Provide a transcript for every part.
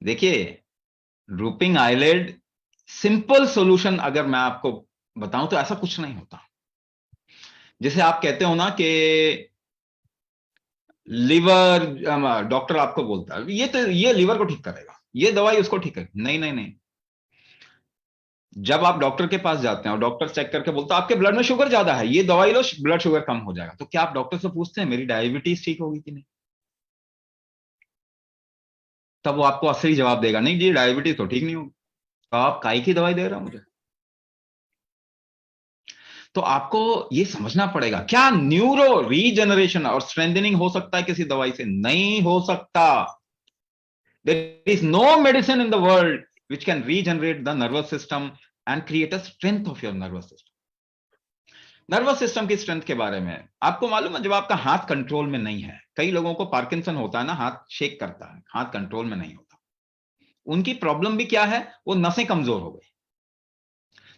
देखिए, drooping eyelid simple solution अगर मैं आपको बताऊं तो ऐसा कुछ नहीं होता। जैसे आप कहते हो ना कि लिवर, डॉक्टर आपको बोलता है ये तो ये लिवर को ठीक करेगा, ये दवाई उसको ठीक करेगी। नहीं नहीं नहीं। जब आप डॉक्टर के पास जाते हैं और डॉक्टर चेक करके बोलता है आपके ब्लड में शुगर ज्यादा है, ये दवाई लो ब्लड शुगर कम हो जाएगा, तो क्या आप डॉक्टर से पूछते हैं मेरी डायबिटीज ठीक होगी कि नहीं? तब वो आपको असली जवाब देगा, नहीं जी डायबिटीज तो ठीक नहीं होगी। तो आप काई की दवाई दे रहे हो मुझे? तो आपको ये समझना पड़ेगा, क्या न्यूरो रीजनरेशन और स्ट्रेंथनिंग हो सकता है किसी दवाई से? नहीं हो सकता। There is no medicine in the world which can regenerate the nervous system and create a strength of your nervous system. Nervous system की स्ट्रेंथ के बारे में आपको मालूम है, जब आपका हाथ कंट्रोल में नहीं है, कई लोगों को पार्किंसन होता है ना, हाथ शेक करता है, हाथ कंट्रोल में नहीं होता। उनकी प्रॉब्लम भी क्या है, वो नसें कमजोर हो गई।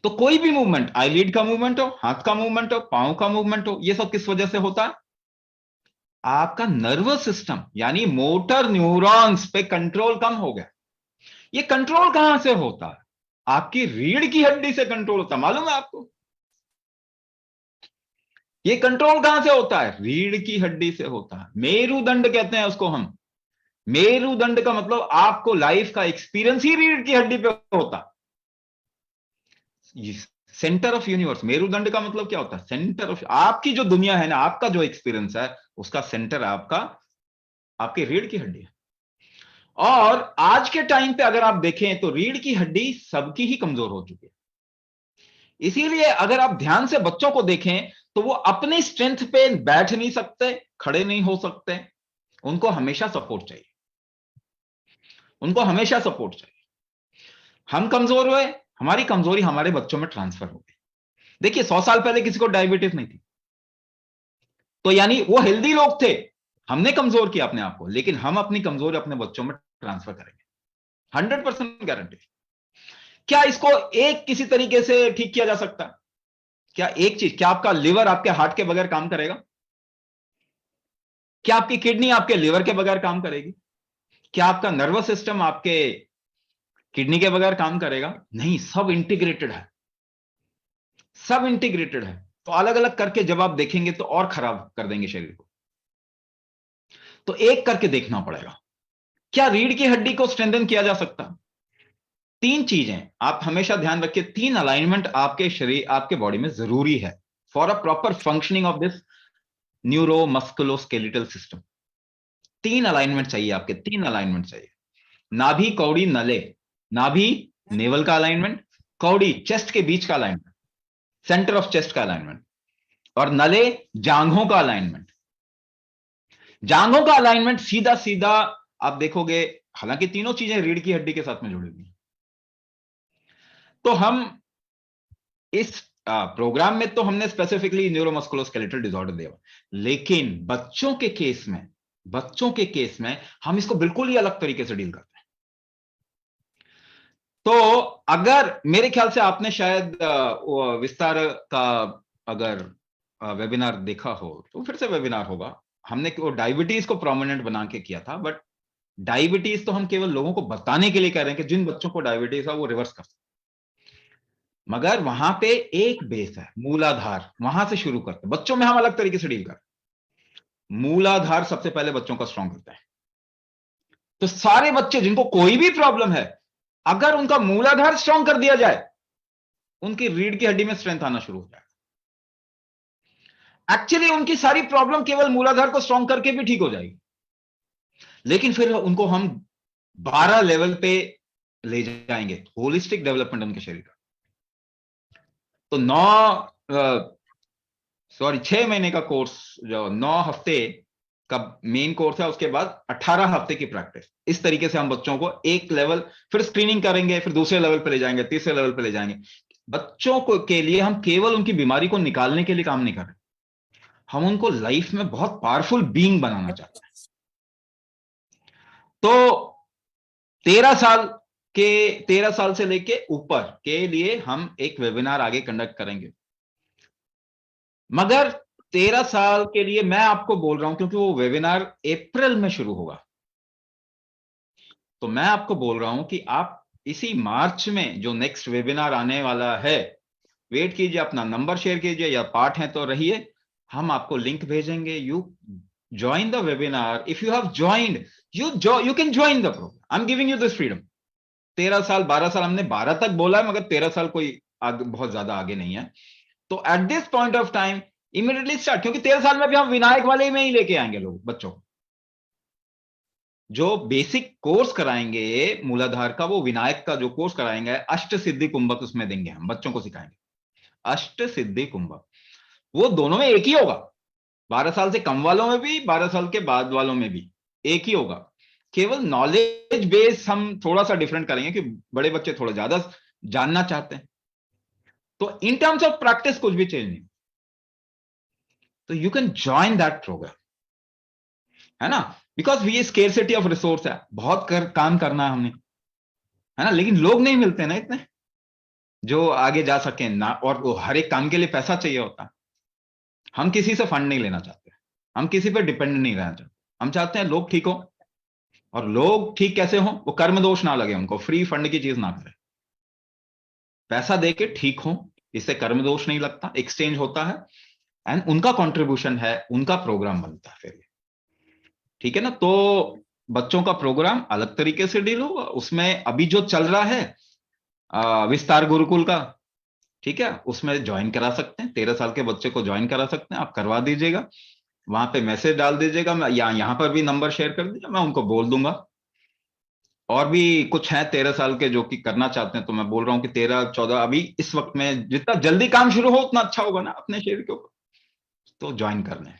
तो कोई भी मूवमेंट, आईलिड का मूवमेंट हो, हाथ का मूवमेंट हो, पांव का मूवमेंट हो, ये सब किस वजह से होता है? आपका नर्वस सिस्टम यानी मोटर न्यूरॉन्स पे कंट्रोल कम हो गया। ये कंट्रोल कहां से होता है? आपकी रीढ़ की हड्डी से कंट्रोल होता है, मालूम है आपको? ये कंट्रोल कहां से होता है? रीढ़ की हड्डी से होता है। मेरुदंड कहते हैं उसको हम। मेरुदंड का मतलब आपको लाइफ का एक्सपीरियंस ही रीढ़ की हड्डी पे होता। सेंटर ऑफ यूनिवर्स, मेरुदंड का मतलब क्या होता है? सेंटर ऑफ आपकी जो दुनिया है ना, आपका जो एक्सपीरियंस है, उसका सेंटर आपका आपकी रीढ़ की हड्डी है। और आज के टाइम पे अगर आप देखें तो रीढ़ की हड्डी सबकी ही कमजोर हो चुकी है। इसीलिए अगर आप ध्यान से बच्चों को देखें तो वो अपनी स्ट्रेंथ पे बैठ नहीं सकते, खड़े नहीं हो सकते। उनको हमेशा सपोर्ट चाहिए, उनको हमेशा सपोर्ट चाहिए। हम कमजोर हुए, हमारी कमजोरी हमारे बच्चों में ट्रांसफर हो गई। देखिए 100 साल पहले किसी को डायबिटीज नहीं थी, तो यानी वो हेल्दी लोग थे। हमने कमजोर किया अपने आप को, लेकिन हम अपनी कमजोरी अपने बच्चों में ट्रांसफर करेंगे, 100% गारंटी। क्या इसको एक किसी तरीके से ठीक किया जा सकता है? क्या एक चीज, क्या आपका लिवर आपके हार्ट के बगैर काम करेगा? क्या आपकी किडनी आपके लिवर के बगैर काम करेगी? क्या आपका नर्वस सिस्टम आपके किडनी के बगैर काम करेगा? नहीं, सब इंटीग्रेटेड है, सब इंटीग्रेटेड है। तो अलग अलग करके जब आप देखेंगे तो और खराब कर देंगे शरीर को। तो एक करके देखना पड़ेगा। क्या रीढ़ की हड्डी को स्ट्रेंथन किया जा सकता है? तीन चीजें आप हमेशा ध्यान रखिए, तीन अलाइनमेंट आपके शरीर आपके बॉडी में जरूरी है for a proper functioning of this neuro musculoskeletal system. तीन अलाइनमेंट चाहिए आपके, तीन अलाइनमेंट चाहिए। नाभि कौड़ी नले, नाभि नेवल का अलाइनमेंट, कौड़ी चेस्ट के बीच का अलाइनमेंट, सेंटर ऑफ चेस्ट का अलाइनमेंट, और नले जांघों का अलाइनमेंट। जांघों का अलाइनमेंट सीधा सीधा आप देखोगे, हालांकि तीनों चीजें रीढ़ की हड्डी के साथ में जुड़ी हुई हैं। तो हम इस प्रोग्राम में तो हमने स्पेसिफिकली न्यूरोमस्कुलोस्केलेटल डिसऑर्डर दिया, लेकिन बच्चों के केस में हम इसको बिल्कुल ही अलग तरीके से डील करते हैं। तो अगर मेरे ख्याल से आपने शायद विस्तार का अगर वेबिनार देखा हो तो फिर से वेबिनार होगा, हमने वो डायबिटीज को प्रोमिनेंट बना के किया था। बट डायबिटीज तो हम केवल लोगों को बताने के लिए कह रहे हैं कि जिन बच्चों को डायबिटीज है वो रिवर्स कर सकते, मगर वहां पे एक बेस है, मूलाधार, वहां से शुरू करते हैं। बच्चों में हम अलग तरीके से डील करते हैं, मूलाधार सबसे पहले बच्चों का स्ट्रांग करता है। तो सारे बच्चे जिनको कोई भी प्रॉब्लम है, अगर उनका मूलाधार स्ट्रांग कर दिया जाए, उनकी रीढ़ की हड्डी में स्ट्रेंथ आना शुरू हो जाएगा। एक्चुअली उनकी सारी प्रॉब्लम केवल मूलाधार को स्ट्रांग करके भी ठीक हो जाएगी, लेकिन फिर उनको हम 12 लेवल पे ले जाएंगे, होलिस्टिक डेवलपमेंट उनके शरीर का। तो 6 महीने का कोर्स, जो 9 हफ्ते का मेन कोर्स है, उसके बाद 18 हफ्ते की प्रैक्टिस। इस तरीके से हम बच्चों को एक लेवल, फिर स्क्रीनिंग करेंगे, फिर दूसरे लेवल पे ले जाएंगे, तीसरे लेवल पे ले जाएंगे। बच्चों को के लिए हम केवल उनकी बीमारी को निकालने के लिए काम नहीं कर रहे, हम उनको लाइफ में बहुत पावरफुल बीइंग बनाना चाहते हैं। तो 13 साल 13 साल से लेके ऊपर के लिए हम एक वेबिनार आगे कंडक्ट करेंगे, मगर 13 साल के लिए मैं आपको बोल रहा हूं क्योंकि वो वेबिनार अप्रैल में शुरू होगा। तो मैं आपको बोल रहा हूं कि आप इसी मार्च में जो नेक्स्ट वेबिनार आने वाला है, वेट कीजिए, अपना नंबर शेयर कीजिए, या पार्ट है तो रहिए, हम आपको लिंक भेजेंगे। You join the webinar. If you have joined, you can join the programme. I am giving you this freedom. 13 साल 12 साल, हमने 12 तक बोला है, मगर 13 साल कोई बहुत ज्यादा आगे नहीं है। तो at this point of time immediately start, क्योंकि 13 साल में भी हम विनायक वाले में ही लेके आएंगे लोग बच्चों को। जो बेसिक कोर्स कराएंगे मूलाधार का, वो विनायक का जो कोर्स कराएंगे, अष्ट सिद्धि कुंभक उसमें देंगे, हम बच्चों को सिखाएंगे अष्ट सिद्धि कुंभक। वो दोनों में एक ही होगा, 12 साल से कम वालों में भी, 12 साल के बाद वालों में भी एक ही होगा। केवल नॉलेज बेस हम थोड़ा सा डिफरेंट करेंगे कि बड़े बच्चे थोड़ा ज्यादा जानना चाहते हैं। तो इन टर्म्स ऑफ प्रैक्टिस कुछ भी चेंज नहीं। तो you can join that programme, है ना, because we scarcity of resource है, बहुत काम करना है हमने, है ना, लेकिन लोग नहीं मिलते ना इतने जो आगे जा सके ना, और वो हर एक काम के लिए पैसा चाहिए होता है। हम किसी से फंड नहीं लेना चाहते, हम किसी पर डिपेंड नहीं रहना चाहते। हम चाहते हैं लोग ठीक हो, और लोग ठीक कैसे हो, वो कर्म दोष ना लगे उनको, फ्री फंड की चीज ना करें, पैसा दे के ठीक हो, इससे कर्म दोष नहीं लगता, एक्सचेंज होता है, एंड उनका कंट्रीब्यूशन है, उनका प्रोग्राम बनता है फिर। ठीक है ना। तो बच्चों का प्रोग्राम अलग तरीके से डील होगा, उसमें अभी जो चल रहा है विस्तार गुरुकुल का, ठीक है, उसमें ज्वाइन करा सकते हैं, 13 साल के बच्चे को ज्वाइन करा सकते हैं, आप करवा दीजिएगा, वहां पे मैसेज डाल दीजिएगा, मैं यहाँ पर भी नंबर शेयर कर दीजिएगा, मैं उनको बोल दूंगा। और भी कुछ है 13 साल के जो कि करना चाहते हैं, तो मैं बोल रहा हूँ कि 13 14 अभी इस वक्त में जितना जल्दी काम शुरू हो उतना अच्छा होगा ना अपने शरीर के ऊपर, तो ज्वाइन कर लें।